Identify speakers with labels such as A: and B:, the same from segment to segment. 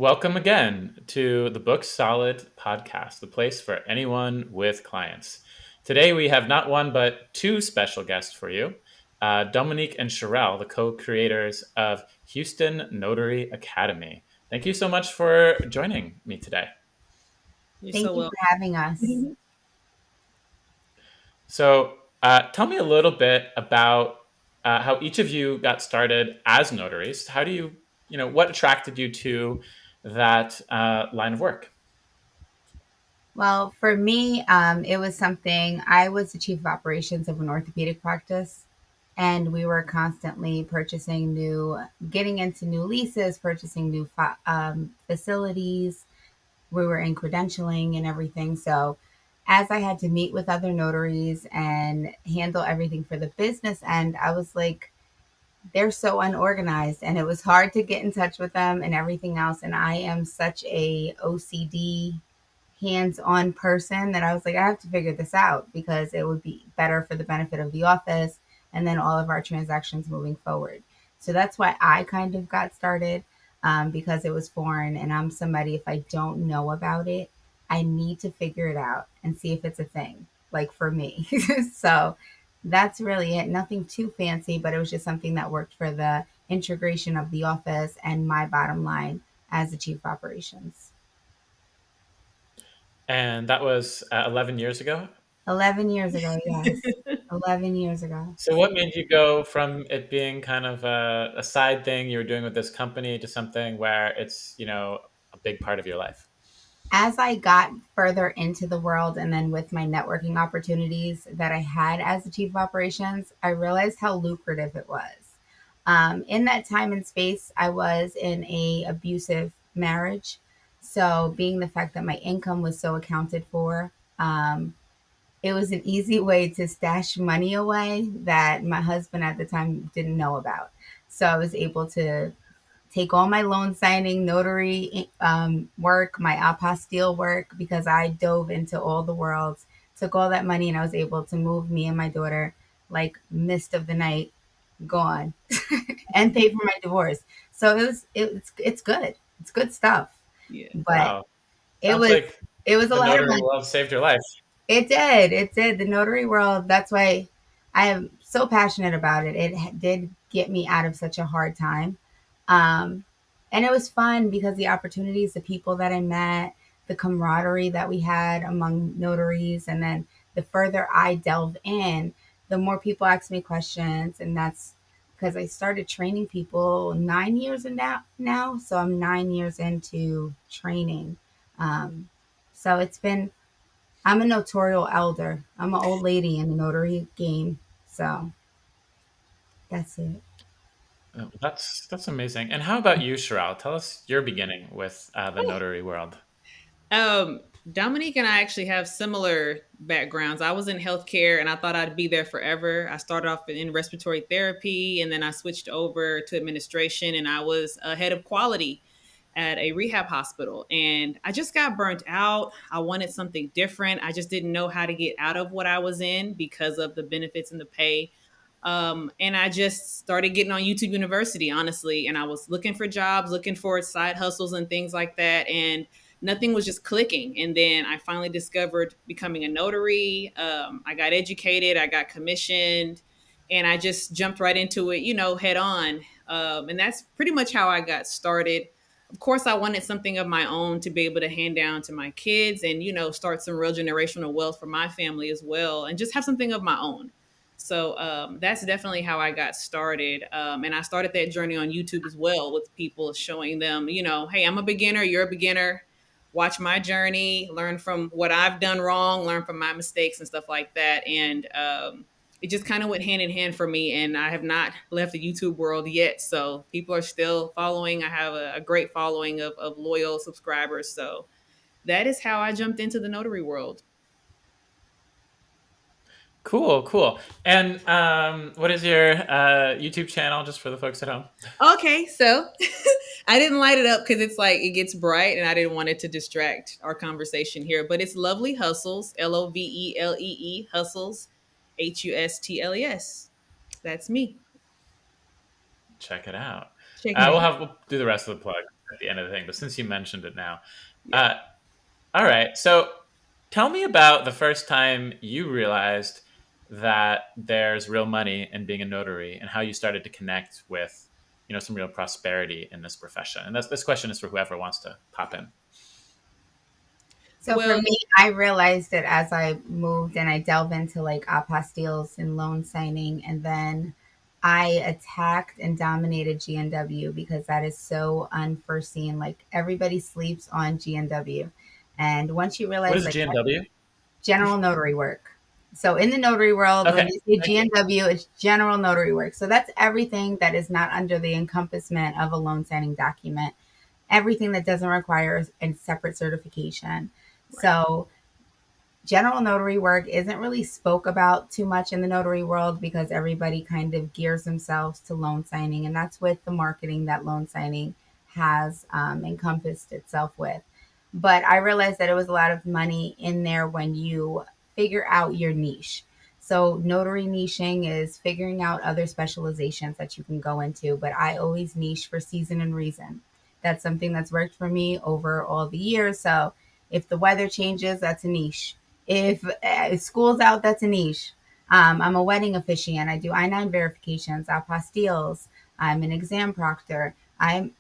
A: Welcome again to the Book Solid podcast, the place for anyone with clients. Today we have not one but two special guests for you, Dominique and Sharelle, the co-creators of Houston Notary Academy. Thank you so much for joining me today.
B: You're
C: Thank
B: so
C: you
B: welcome.
C: for having us.
A: So tell me a little bit about how each of you got started as notaries. How do what attracted you to that line of work?
C: Well, for me, it was something I was the chief of operations of an orthopedic practice, and we were constantly purchasing getting into new leases, purchasing new facilities. We were in credentialing and everything. So, as I had to meet with other notaries and handle everything for the business end, I was like, they're so unorganized, and it was hard to get in touch with them and everything else. And I am such a OCD hands-on person that I was like, I have to figure this out because it would be better for the benefit of the office and then all of our transactions moving forward. So that's why I kind of got started, because it was foreign, and I'm somebody, if I don't know about it, I need to figure it out and see if it's a thing, like for me. So that's really it. Nothing too fancy, but it was just something that worked for the integration of the office and my bottom line as the chief of operations.
A: And that was 11 years ago.
C: 11 years ago, yes. 11 years ago.
A: So, what made you go from it being kind of a side thing you were doing with this company to something where it's, a big part of your life?
C: As I got further into the world and then with my networking opportunities that I had as the chief of operations, I realized how lucrative it was. In that time and space, I was in a abusive marriage. So being the fact that my income was so accounted for, it was an easy way to stash money away that my husband at the time didn't know about. So I was able to take all my loan signing, notary work, my apostille work, because I dove into all the worlds, took all that money, and I was able to move me and my daughter like mist of the night, gone, and pay for my divorce. So it's good. It's good stuff.
B: Yeah.
C: But
A: Wow.
C: it
A: Sounds
C: was
A: like
C: it was a
A: the
C: lot of
A: notary
C: money.
A: love saved your life.
C: It did. It did. The notary world, that's why I am so passionate about it. Did get me out of such a hard time. Um, and it was fun because the opportunities, the people that I met, the camaraderie that we had among notaries, and then the further I delve in, the more people ask me questions. And that's because I started training people 9 years in now. So I'm 9 years into training. Um, so I'm a notarial elder. I'm an old lady in the notary game. So that's it.
A: Oh, that's amazing. And how about you, Sherelle? Tell us your beginning with the notary world.
B: Um, Dominique and I actually have similar backgrounds. I was in healthcare and I thought I'd be there forever. I started off in respiratory therapy and then I switched over to administration and I was a head of quality at a rehab hospital. And I just got burnt out. I wanted something different. I just didn't know how to get out of what I was in because of the benefits and the pay. And I just started getting on YouTube University, honestly. And I was looking for jobs, looking for side hustles and things like that. And nothing was just clicking. And then I finally discovered becoming a notary. I got educated, I got commissioned, and I just jumped right into it, head on. And that's pretty much how I got started. Of course, I wanted something of my own to be able to hand down to my kids and, start some real generational wealth for my family as well and just have something of my own. So that's definitely how I got started. And I started that journey on YouTube as well with people showing them, hey, I'm a beginner, you're a beginner. Watch my journey, learn from what I've done wrong, learn from my mistakes and stuff like that. And it just kind of went hand in hand for me. And I have not left the YouTube world yet. So people are still following. I have a great following of loyal subscribers. So that is how I jumped into the notary world.
A: Cool, cool. And what is your YouTube channel, just for the folks at home?
B: Okay, so I didn't light it up because it's like it gets bright and I didn't want it to distract our conversation here. But it's Lovely Hustles, Lovelee, Hustles, Hustles. That's me.
A: Check it out.
B: Check me
A: We'll do the rest of the plug. at the end of the thing, but since you mentioned it now,
B: Yeah.
A: uh, all right. So tell me about the first time you realized that there's real money in being a notary and how you started to connect with, some real prosperity in this profession. And this question is for whoever wants to pop in.
C: So for
B: Well,
C: me, I realized that as I moved and I delved into like apostilles and loan signing, and then I attacked and dominated GNW because that is so unforeseen. Like everybody sleeps on GNW. And once you
A: What
C: realize
A: is
C: like
A: GNW?
C: general notary work. So in the notary world, when
A: Okay.
C: you say
A: Thank you.
C: GNW, it's general notary work. So that's everything that is not under the encompassment of a loan signing document, everything that doesn't require a separate certification.
B: right.
C: So general notary work isn't really spoke about too much in the notary world because everybody kind of gears themselves to loan signing, and that's with the marketing that loan signing has encompassed itself with. But I realized that it was a lot of money in there when you figure out your niche. So notary niching is figuring out other specializations that you can go into, but I always niche for season and reason. That's something that's worked for me over all the years. So if the weather changes, that's a niche. If school's out, that's a niche. I'm a wedding officiant. I do I-9 verifications, apostilles. I'm an exam proctor. I'm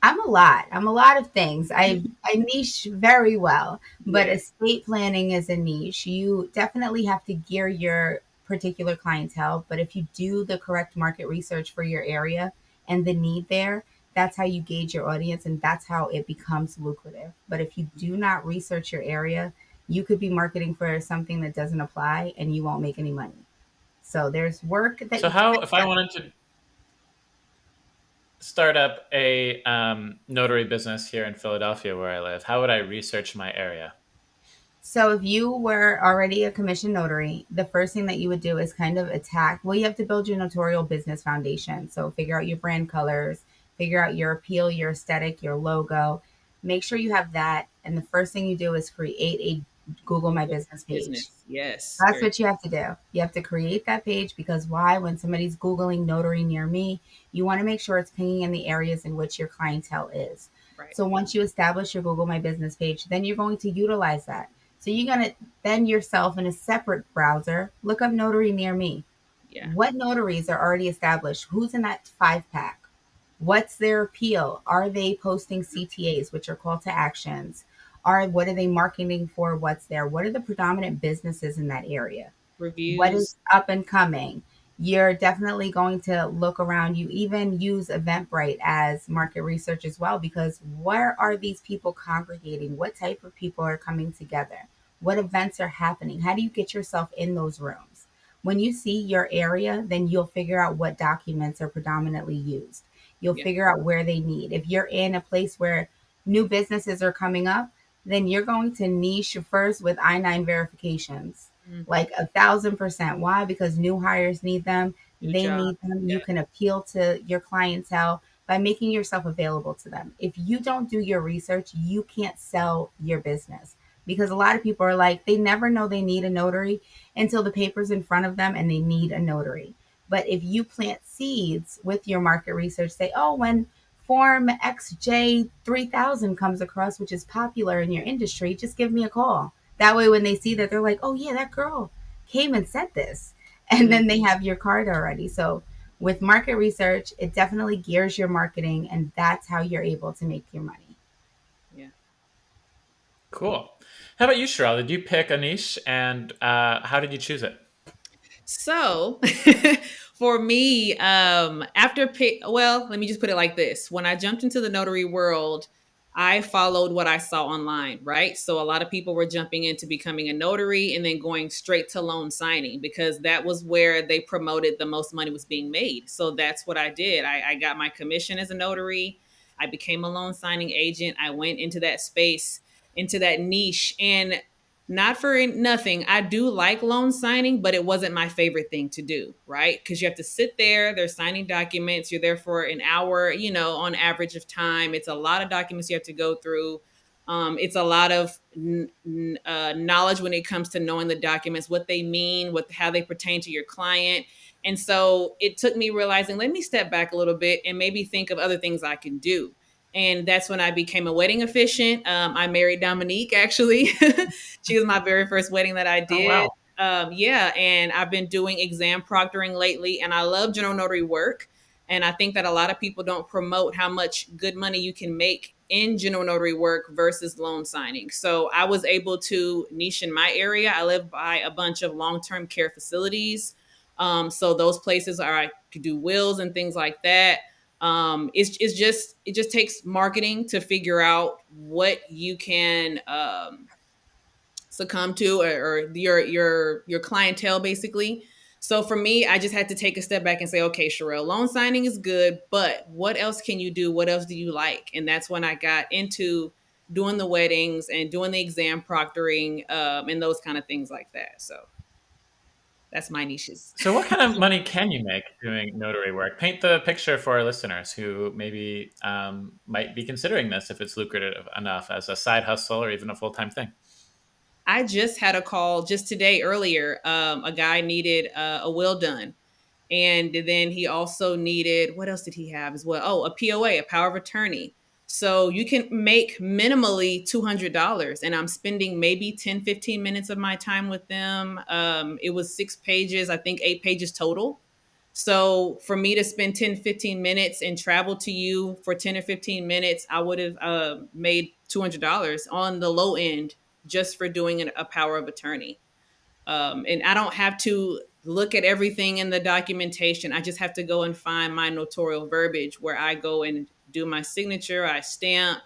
C: a lot. I'm a lot of things. I niche very well, but
B: Yes.
C: estate planning is a niche. You definitely have to gear your particular clientele, but if you do the correct market research for your area and the need there, that's how you gauge your audience and that's how it becomes lucrative. But if you do not research your area, you could be marketing for something that doesn't apply and you won't make any money. So there's work that
A: So
C: you can
A: how, if I wanted to start up a notary business here in Philadelphia where I live, how would I research my area?
C: So if you were already a commissioned notary, the first thing that you would do is kind of attack. Well, you have to build your notarial business foundation. So figure out your brand colors, figure out your appeal, your aesthetic, your logo. Make sure you have that. And the first thing you do is create a Google My Business page.
B: Business. Yes.
C: That's
B: Very
C: what you have to do. You have to create that page because why? When somebody's Googling notary near me, you want to make sure it's pinging in the areas in which your clientele is.
B: right.
C: So once you establish your Google My Business page, then you're going to utilize that. So you're going to then yourself in a separate browser, look up notary near me.
B: Yeah.
C: What notaries are already established? Who's in that 5 pack? What's their appeal? Are they posting CTAs, which are call to actions? What are they marketing for? What's there? What are the predominant businesses in that area? What is
B: Reviews.
C: up and coming? You're definitely going to look around. You even use Eventbrite as market research as well, because where are these people congregating? What type of people are coming together? What events are happening? How do you get yourself in those rooms? When you see your area, then you'll figure out what documents are predominantly used. You'll
B: Yeah.
C: figure out where they need. If you're in a place where new businesses are coming up, then you're going to niche first with I-9 verifications
B: hmm
C: like 1,000%. Why? Because new hires need them.
B: New
C: They
B: job.
C: need them.
B: Yeah.
C: You can appeal to your clientele by making yourself available to them. If you don't do your research, you can't sell your business because a lot of people are like, they never know they need a notary until the paper's in front of them and they need a notary. But if you plant seeds with your market research, say, oh, when Form XJ3000 comes across, which is popular in your industry, just give me a call. That way, when they see that, they're like, oh, yeah, that girl came and said this. And
B: Mm,
C: then they have your card already. So, with market research, it definitely gears your marketing, and that's how you're able to make your money.
B: yeah.
A: Cool. How about you, Sherelle? Did you pick a niche and how did you choose it?
B: So for me, well, let me just put it like this. When I jumped into the notary world, I followed what I saw online, right? So a lot of people were jumping into becoming a notary and then going straight to loan signing because that was where they promoted the most money was being made. So that's what I did. I got my commission as a notary. I became a loan signing agent. I went into that space, into that niche. And not for nothing, I do like loan signing, but it wasn't my favorite thing to do, right? Because you have to sit there, they're signing documents, you're there for an hour, on average of time. It's a lot of documents you have to go through. It's a lot of knowledge when it comes to knowing the documents, what they mean, how they pertain to your client. And so it took me realizing, let me step back a little bit and maybe think of other things I can do. And that's when I became a wedding officiant. I married Dominique, actually. She was my very first wedding that I
A: Oh
B: did.
A: wow.
B: Yeah, and I've been doing exam proctoring lately, and I love general notary work. And I think that a lot of people don't promote how much good money you can make in general notary work versus loan signing. So I was able to niche in my area. I live by a bunch of long term care facilities. So those places are, I could do wills and things like that. It just takes marketing to figure out what you can succumb to, or your clientele basically. So for me, I just had to take a step back and say, okay, Sharelle, loan signing is good, but what else can you do? What else do you like? And that's when I got into doing the weddings and doing the exam proctoring, and those kind of things like that. So that's my niches.
A: So, what kind of money can you make doing notary work? Paint the picture for our listeners who maybe might be considering this if it's lucrative enough as a side hustle or even a full time thing.
B: I just had a call just today earlier. A guy needed a will done. And then he also needed, what else did he have as well? Oh, a POA, a power of attorney. So you can make minimally $200. And I'm spending maybe 10, 15 minutes of my time with them. It was 6 pages, I think 8 pages total. So for me to spend 10, 15 minutes and travel to you for 10 or 15 minutes, I would have made $200 on the low end just for doing a power of attorney. And I don't have to look at everything in the documentation. I just have to go and find my notarial verbiage where I go and do my signature, I stamp,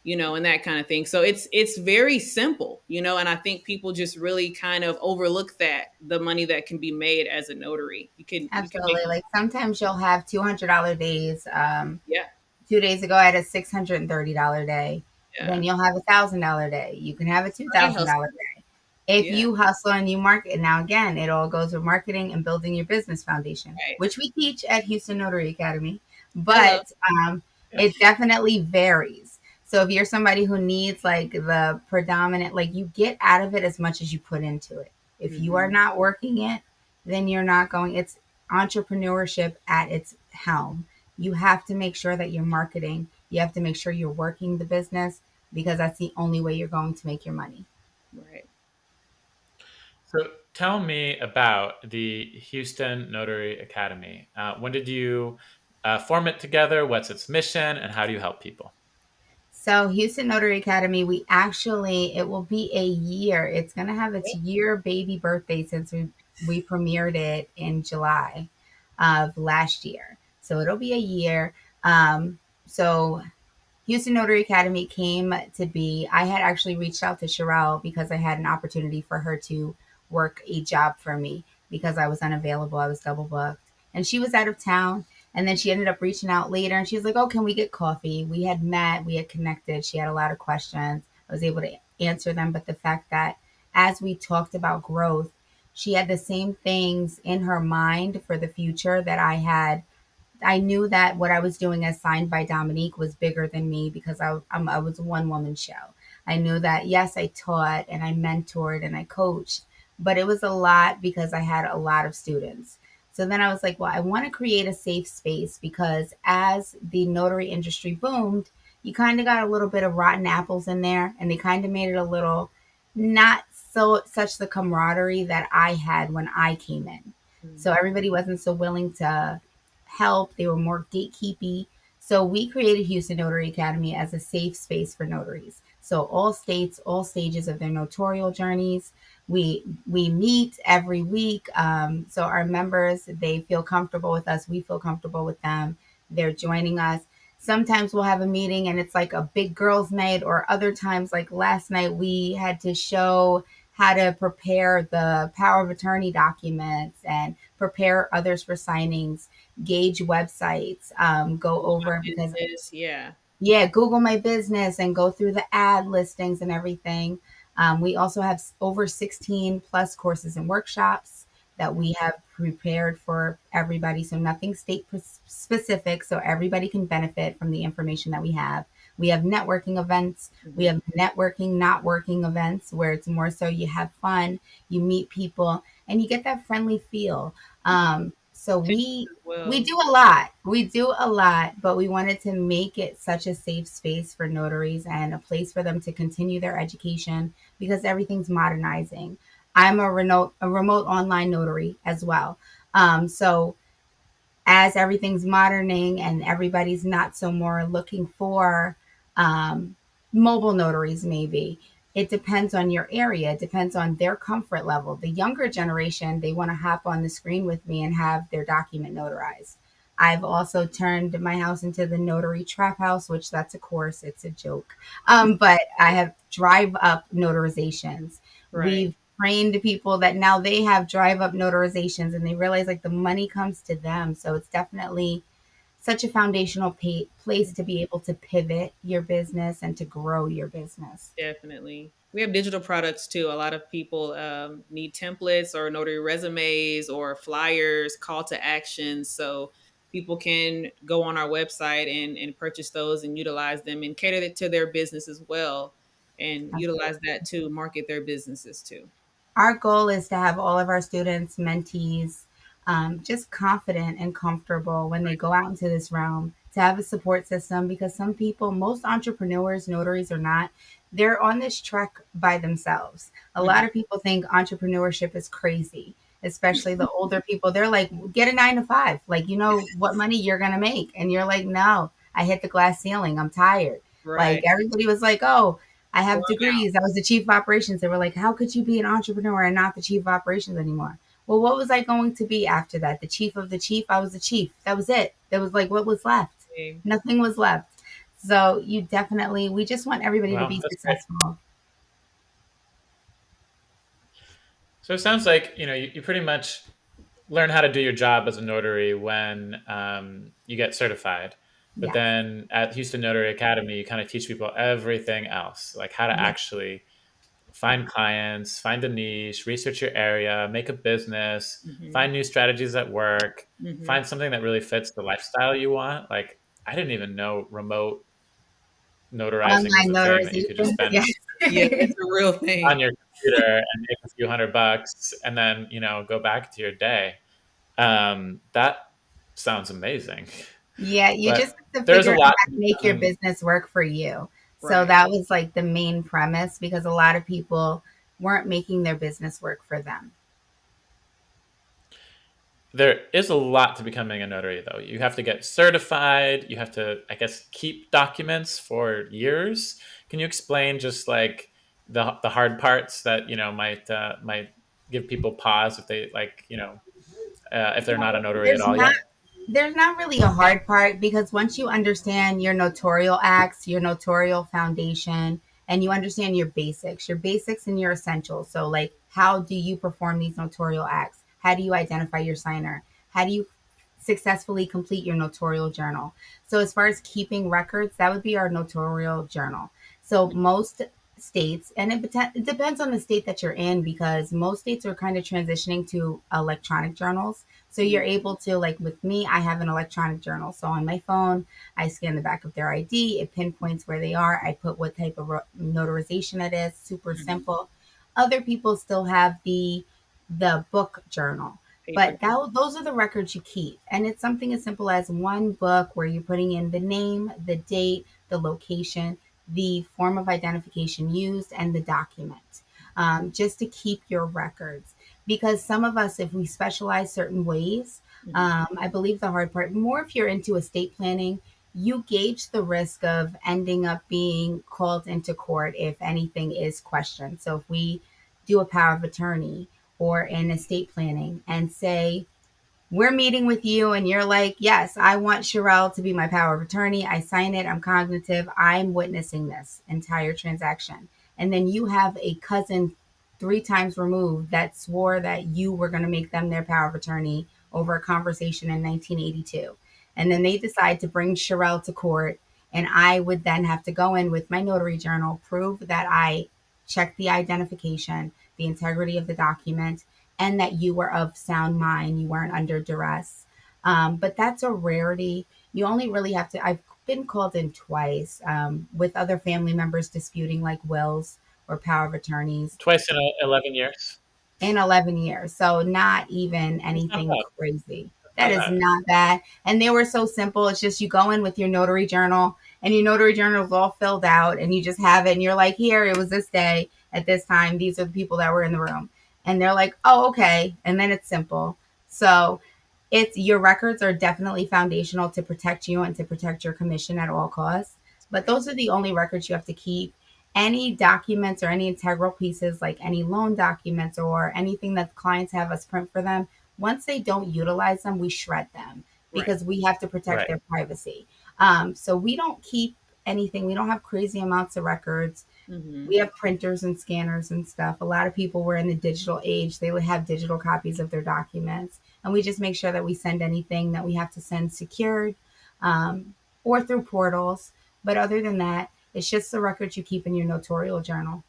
B: and that kind of thing. So it's very simple, and I think people just really kind of overlook that the money that can be made as a notary. You can make
C: Absolutely. Like sometimes you'll have $200 days.
B: yeah,
C: 2 days ago, I had a $630 day.
B: yeah.
C: Then you'll have $1,000 day. You can have a two
B: Side
C: thousand
B: hustle.
C: dollar day. If
B: Yeah.
C: you hustle and you market, now again, it all goes with marketing and building your business foundation,
B: Right.
C: which we teach at Houston Notary Academy.
B: Hello.
C: But
A: Yeah.
C: it definitely varies. So if you're somebody who needs like the predominant, like you get out of it as much as you put into it. If you are
B: Hmm.
C: not working it, then you're not going. It's entrepreneurship at its helm. You have to make sure that you're marketing. You have to make sure you're working the business because that's the only way you're going to make your money.
B: Right.
A: So, tell me about the Houston Notary Academy. When did you form it together? What's its mission? And how do you help people?
C: So Houston Notary Academy, it will be a year. It's gonna have its year baby birthday since we premiered it in July of last year. So it'll be a year. So Houston Notary Academy came to be. I had actually reached out to Sharelle because I had an opportunity for her to work a job for me because I was unavailable. I was double booked. And she was out of town. And then she ended up reaching out later and she was like, oh, can we get coffee? We had met, we had connected. She had a lot of questions. I was able to answer them. But the fact that as we talked about growth, she had the same things in her mind for the future that I had. I knew that what I was doing as signed by Dominique was bigger than me because I was a one woman show. I knew that, yes, I taught and I mentored and I coached, but it was a lot because I had a lot of students. So then I was like, well, I want to create a safe space because as the notary industry boomed, you kind of got a little bit of rotten apples in there and they kind of made it a little not so such the camaraderie that I had when I came in. So
B: Mhm.
C: everybody wasn't so willing to help. They were more gatekeepy. So we created Houston Notary Academy as a safe space for notaries. So all states, all stages of their notarial journeys, we meet every week. So our members, they feel comfortable with us. We feel comfortable with them. They're joining us. Sometimes we'll have a meeting and it's like a big girls' night, or other times, like last night, we had to show how to prepare the power of attorney documents and prepare others for signings, gauge websites, go over because
B: Business. Yeah.
C: yeah, Google My Business and go through the ad listings and everything. We also have over 16 plus courses and workshops that we have prepared for everybody. So nothing state specific. So everybody can benefit from the information that we have. We have networking events. We
B: Mhm.
C: have networking, not working events where it's more so you have fun, you meet people, and you get that friendly feel. So
B: Teachers as
C: we
B: well.
C: do a lot. We do a lot, but we wanted to make it such a safe space for notaries and a place for them to continue their education because everything's modernizing. I'm a remote online notary as well. So as everything's moderning and everybody's not so more looking for um, mobile notaries, maybe it depends on your area. It depends on their comfort level. The younger generation, they want to hop on the screen with me and have their document notarized. I've also turned my house into the notary trap house, which that's a course, it's a joke. But I have drive up notarizations.
B: Right.
C: We've trained people that now they have drive up notarizations and they realize like the money comes to them. So it's definitely such a foundational place to be able to pivot your business and to grow your business.
B: Definitely. We have digital products too. A lot of people need templates or notary resumes or flyers, call to actions. So people can go on our website and purchase those and utilize them and cater it to their business as well and utilize that to market their businesses too.
C: Our goal is to have all of our students, mentees, just confident and comfortable when they go out into this realm, to have a support system because some people, most entrepreneurs, notaries or not, they're on this trek by themselves. A lot
B: Mhm.
C: of people think entrepreneurship is crazy, especially the older people. They're like, get a 9 to 5. Like, you know what money you're going to make. And you're like, no, I hit the glass ceiling. I'm tired. Like,
B: Right.
C: everybody was like, oh, I
B: Well,
C: have degrees. I was the chief of operations. They were like, how could you be an entrepreneur and not the chief of operations anymore? Well, what was I going to be after that? The chief of the chief? I was the chief. That was it. That was like what was left.
B: okay.
C: Nothing was left. So we just want everybody to
A: Wow,
C: be
A: that's great.
C: successful.
A: So it sounds like you pretty much learn how to do your job as a notary when you get certified. But
C: Yes.
A: then at Houston Notary Academy, you kind of teach people everything else, like how to
C: Yes.
A: actually find clients, find a niche, research your area, make a business,
B: Hmm.
A: find new strategies that work,
B: Hmm.
A: find something that really fits the lifestyle you want. Like I didn't even know remote notarizing was
C: Online
A: a thing that you could just
C: notarization.
A: spend
C: Yes.
B: Yeah, that's a real thing.
A: on your computer and make a few $100 and then go back to your day. That sounds amazing.
C: Yeah, you just
A: But
C: have to
A: there's a
C: figure out
A: lot
C: how
A: to
C: to make your
A: becoming.
C: business work for you. So
B: Right.
C: that was like the main premise because a lot of people weren't making their business work for them.
A: There is a lot to becoming a notary, though. You have to get certified. You have to, I guess, keep documents for years. Can you explain just like the hard parts that might give people pause if they if they're not a notary at
C: There's
A: all
C: not
A: yet?
C: there's not really a hard part because once you understand your notarial acts, your notarial foundation, and you understand your basics and your essentials. So like how do you perform these notarial acts? How do you identify your signer? How do you successfully complete your notarial journal? So as far as keeping records, that would be our notarial journal. So most states, and it depends on the state that you're in because most states are kind of transitioning to electronic journals, so you're able to, like with me, I have an electronic journal. So on my phone, I scan the back of their ID. It pinpoints where they are. I put what type of notarization it is. Super
B: Mhm.
C: simple. Other people still have the book journal.
B: Paper.
C: But those are the records you keep. And it's something as simple as one book where you're putting in the name, the date, the location, the form of identification used, and the document, just to keep your records because some of us, if we specialize certain ways,
B: Mhm.
C: I believe the hard part, more if you're into estate planning, you gauge the risk of ending up being called into court if anything is questioned. So if we do a power of attorney or in estate planning and say, we're meeting with you and you're like, yes, I want Sharelle to be my power of attorney. I sign it. I'm cognitive. I'm witnessing this entire transaction. And then you have a cousin 3 times removed that swore that you were going to make them their power of attorney over a conversation in 1982. And then they decide to bring Sharelle to court. And I would then have to go in with my notary journal, prove that I checked the identification, the integrity of the document, and that you were of sound mind, you weren't under duress. But that's a rarity. You only really have to, I've been called in twice with other family members disputing like wills or power of attorneys
A: Twice in 11 years.
C: in 11 years. So not even
A: That's not
C: anything
A: bad.
C: crazy. That is not bad. And they were so simple. It's just you go in with your notary journal and your notary journal is all filled out and you just have it and you're like, here, it was this day at this time. These are the people that were in the room. And they're like, oh, okay. And then it's simple. So it's your records are definitely foundational to protect you and to protect your commission at all costs. But those are the only records you have to keep. Any documents or any integral pieces, like any loan documents or anything that clients have us print for them, once they don't utilize them, we shred them
A: Right.
C: because we have to protect
A: Right.
C: their privacy. So we don't keep anything. We don't have crazy amounts of records.
B: Mm-hmm.
C: We have printers and scanners and stuff. A lot of people were in the digital age. They would have digital copies of their documents. And we just make sure that we send anything that we have to send secured or through portals. But other than that, it's just the records you keep in your notarial journal.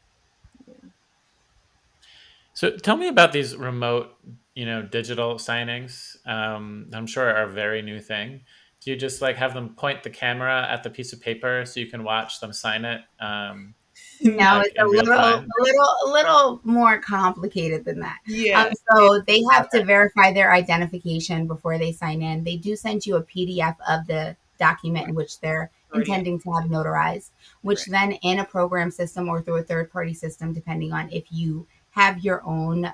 A: So tell me about these remote, digital signings. I'm sure are a very new thing. Do you just like have them point the camera at the piece of paper so you can watch them sign it,
C: No,
A: like
C: it's
A: in real time?
C: a little more complicated than that.
B: Yeah.
C: So they have to verify their identification before they sign in. They do send you a PDF of the document in which they're
B: Already have.
C: intending to have notarized, which
B: Correct.
C: then in a program system or through a third party system, depending on if you have your own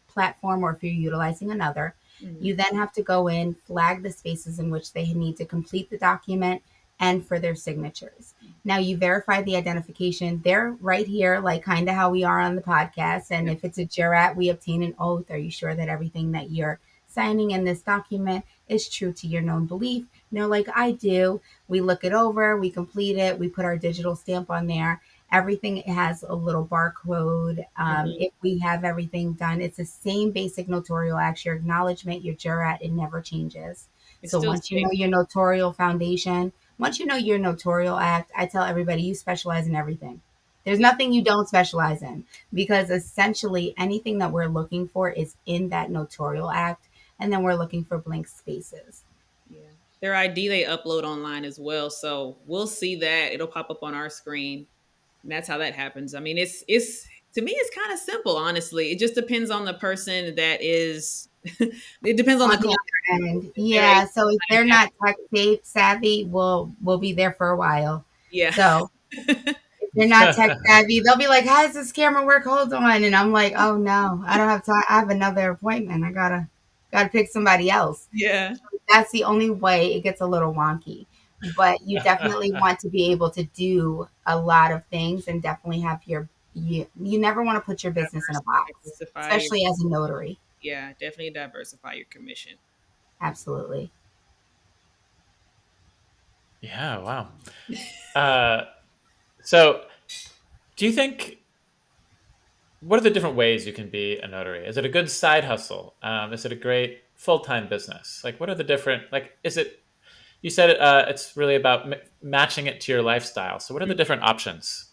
C: platform or if you're utilizing another,
B: Mm-hmm.
C: you then have to go in, flag the spaces in which they need to complete the document and for their signatures. Now you verify the identification. They're right here, like kind of how we are on the podcast. And
B: Yeah.
C: if it's a jurat, we obtain an oath. Are you sure that everything that you're signing in this document is true to your known belief? No, like I do. We look it over, we complete it, we put our digital stamp on there. Everything has a little barcode.
B: Mm-hmm.
C: If we have everything done, it's the same basic notarial act, your acknowledgement, your jurat, it never changes.
B: It's
C: So
B: still
C: once you
B: safe.
C: know your notarial foundation, once you know your notarial act, I tell everybody you specialize in everything. There's
B: Yeah.
C: nothing you don't specialize in because essentially anything that we're looking for is in that notarial act. And then we're looking for blank spaces.
B: Yeah. Their ID they upload online as well. So we'll see that. It'll pop up on our screen. And that's how that happens. I mean, it's to me it's kind of simple, honestly. It just depends on the person that is it depends on
C: On
B: the
C: the
B: client.
C: other end,
B: If they're able
C: yeah.
B: to
C: So if
B: sign
C: they're
B: that.
C: not tech savvy, we'll be there for a while.
B: Yeah.
C: So if they're not tech savvy, they'll be like, "How does this camera work? Hold on," and I'm like, "Oh no, I don't have time. I have another appointment. I gotta pick somebody else."
B: Yeah.
C: That's the only way it gets a little wonky. But you definitely want to be able to do a lot of things and definitely have you never want to put your business in a box,
B: Diversify your,
C: especially as a notary.
B: yeah, definitely diversify your commission.
C: Absolutely.
A: Yeah. Wow. Uh, so do you think what are the different ways you can be a notary? Is it a good side hustle? Is it a great full time business? Like, what are the different? Like, is it? You said it's really about matching it to your lifestyle. So, what are the different options?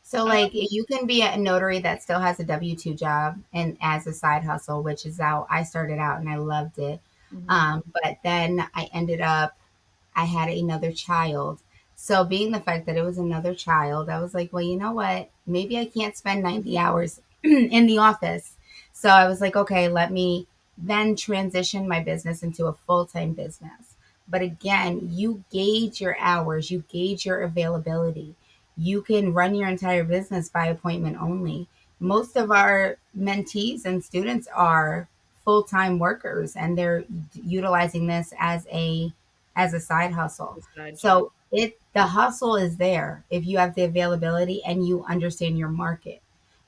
C: So
B: Um,
C: like you can be a notary that still has a W-2 job and as a side hustle, which is how I started out and I loved it.
B: mhm.
C: But then I had another child. So being the fact that it was another child, I was like, well, you know what? Maybe I can't spend 90 hours in the office. So I was like, okay, let me then transition my business into a full-time business. But again, you gauge your hours, you gauge your availability. You can run your entire business by appointment only. Most of our mentees and students are full-time workers and they're utilizing this as a side hustle.
B: The side job.
C: So the hustle is there if you have the availability and you understand your market.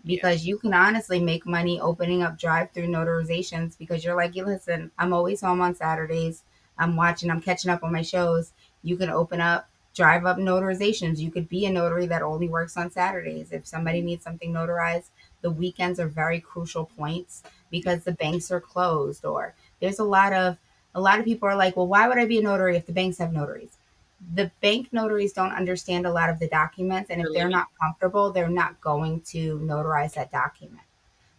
B: Yeah.
C: Because you can honestly make money opening up drive-through notarizations because you're like, listen, I'm always home on Saturdays. I'm catching up on my shows. You can open up drive up notarizations. You could be a notary that only works on Saturdays. If somebody needs something notarized, the weekends are very crucial points
B: Yeah.
C: because the banks are closed or there's a lot of people are like, well, why would I be a notary if the banks have notaries? The bank notaries don't understand a lot of the documents. And
B: They're
C: if they're
B: living.
C: not comfortable, they're not going to notarize that document.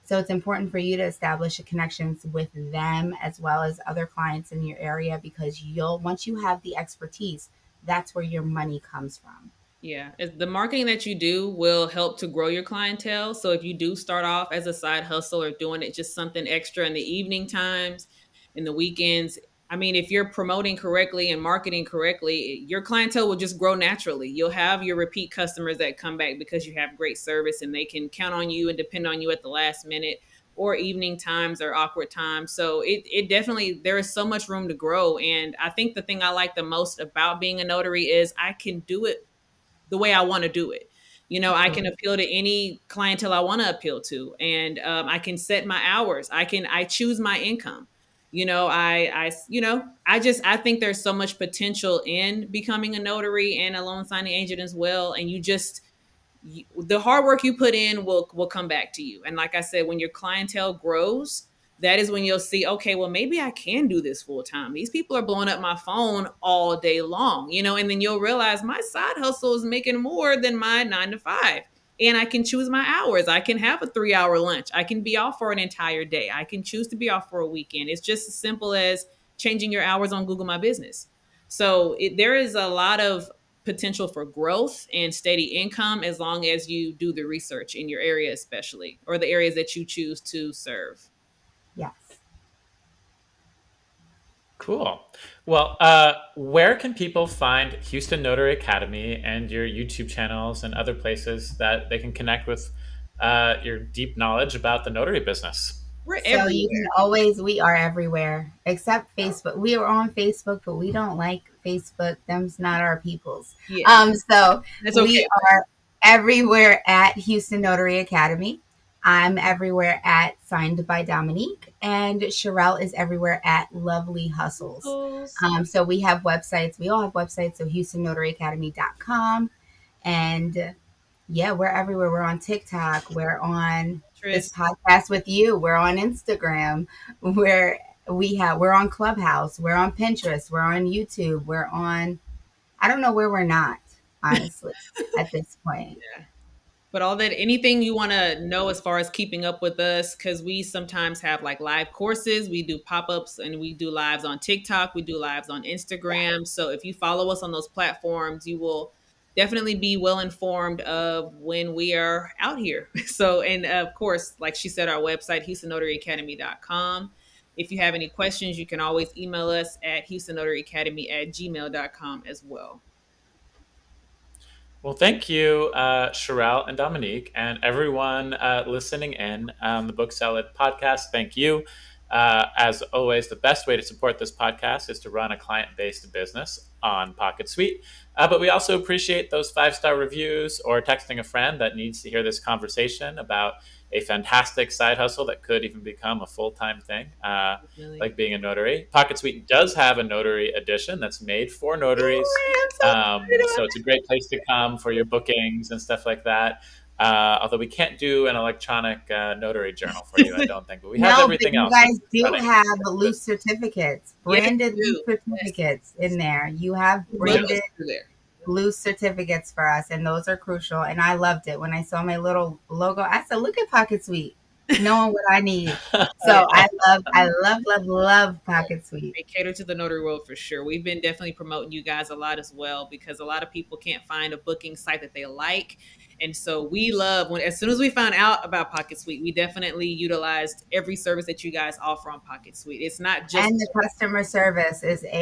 C: So it's important for you to establish connections with them as well as other clients in your area because once you have the expertise, that's where your money comes from.
B: Yeah, the marketing that you do will help to grow your clientele. So if you do start off as a side hustle or doing it just something extra in the evening times, in the weekends, I mean, if you're promoting correctly and marketing correctly, your clientele will just grow naturally. You'll have your repeat customers that come back because you have great service and they can count on you and depend on you at the last minute or evening times or awkward times. So it definitely, there is so much room to grow. And I think the thing I like the most about being a notary is I can do it the way I want to do it. You know, I can appeal to any clientele I want to appeal to, and I can set my hours. I choose my income. You know, I think there's so much potential in becoming a notary and a loan signing agent as well. And the hard work you put in will come back to you. And like I said, when your clientele grows, that is when you'll see, okay, well, maybe I can do this full time. These people are blowing up my phone all day long, you know, and then you'll realize my side hustle is making more than my 9 to 5. And I can choose my hours. I can have a 3 hour lunch. I can be off for an entire day. I can choose to be off for a weekend. It's just as simple as changing your hours on Google My Business. So there is a lot of potential for growth and steady income as long as you do the research in your area, especially, or the areas that you choose to serve.
C: Yes.
A: Cool. Well, where can people find Houston Notary Academy and your YouTube channels and other places that they can connect with your deep knowledge about the notary business?
B: We're
C: So you can
B: everywhere.
C: always, we are everywhere except Facebook. We are on Facebook, but we don't like Facebook. Them's not our peoples.
B: Yeah,
C: So
B: that's
C: we
B: okay.
C: are everywhere at Houston Notary Academy. I'm everywhere at Signed by Dominique, and Sharelle is everywhere at Lovely Hustles. So we have websites. We all have websites. So HoustonNotaryAcademy.com. And yeah, we're everywhere. We're on TikTok. We're on this
B: Tris,
C: podcast with you. We're on Instagram. We're on Clubhouse. We're on Pinterest. We're on YouTube. We're on, I don't know where we're not, honestly, at this point.
B: yeah. But all that, anything you want to know as far as keeping up with us, because we sometimes have like live courses, we do pop ups, and we do lives on TikTok, we do lives on
C: Yeah.
B: Instagram. So if you follow us on those platforms, you will definitely be well informed of when we are out here. So, and of course, like she said, our website, HoustonNotaryAcademy.com. If you have any questions, you can always email us at HoustonNotaryAcademy@gmail.com as well.
A: Well, thank you, Sharelle and Dominique, and everyone listening in on the Book Salad podcast. Thank you. As always, the best way to support this podcast is to run a client based business on PocketSuite. But we also appreciate those 5-star reviews or texting a friend that needs to hear this conversation about a fantastic side hustle that could even become a full time thing,
B: Definitely.
A: like being a notary. PocketSuite does have a notary edition that's made for notaries.
B: Yay, I'm so excited
A: So
B: about
A: it's a great place to come for your bookings and stuff like that. Although we can't do an electronic notary journal for you, I
B: that.
A: don't think, but we have
C: No, but
A: everything
C: you
A: else
C: guys do
A: running.
C: have loose certificates,
B: Yes,
C: branded
B: we
C: loose
B: do. Yes.
C: certificates in there. You have
A: We
B: Book
A: do.
B: us
C: branded
B: through there.
C: loose certificates for us, and those are crucial. And I loved it when I saw my little logo. I said, "Look at Pocket Suite, knowing what I need."
B: Yeah.
C: So I love Pocket Suite.
B: They cater to the notary world for sure. We've been definitely promoting you guys a lot as well because a lot of people can't find a booking site that they like. And so we love when as soon as we found out about Pocket Suite, we definitely utilized every service that you guys offer on Pocket Suite. It's not just
C: And the customer service is
B: yes,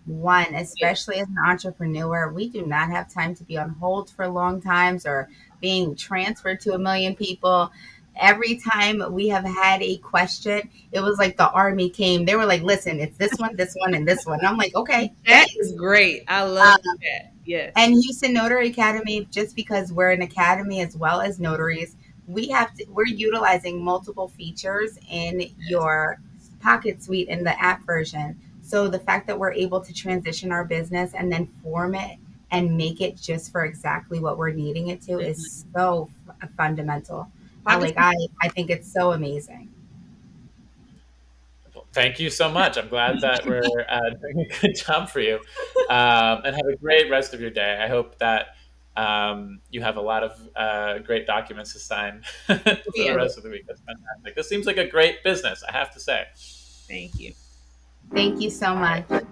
C: A1,
B: yeah,
C: especially as an entrepreneur. We do not have time to be on hold for long times or being transferred to a million people. Every time we have had a question, it was like the army came. They were like, listen, it's this one, and this one. And I'm like, okay,
B: that
C: thanks.
B: is great. I love
C: Um,
B: the chat. Yes.
C: and Houston Notary Academy, just because we're an academy as well as notaries, we're utilizing multiple features in your Pocket Suite in the app version. So the fact that we're able to transition our business and then form it and make it just for exactly what we're needing it to
B: Mhm.
C: is so fundamental. I
B: Pocket
C: like I think it's so amazing.
A: Thank you so much. I'm glad that we're doing a good job for you. And have a great rest of your day. I hope that you have a lot of great documents to sign for the
B: yeah.
A: rest of the week. That's fantastic. This seems like a great business, I have to say.
B: Thank you.
C: Thank you so
A: All right.
C: much.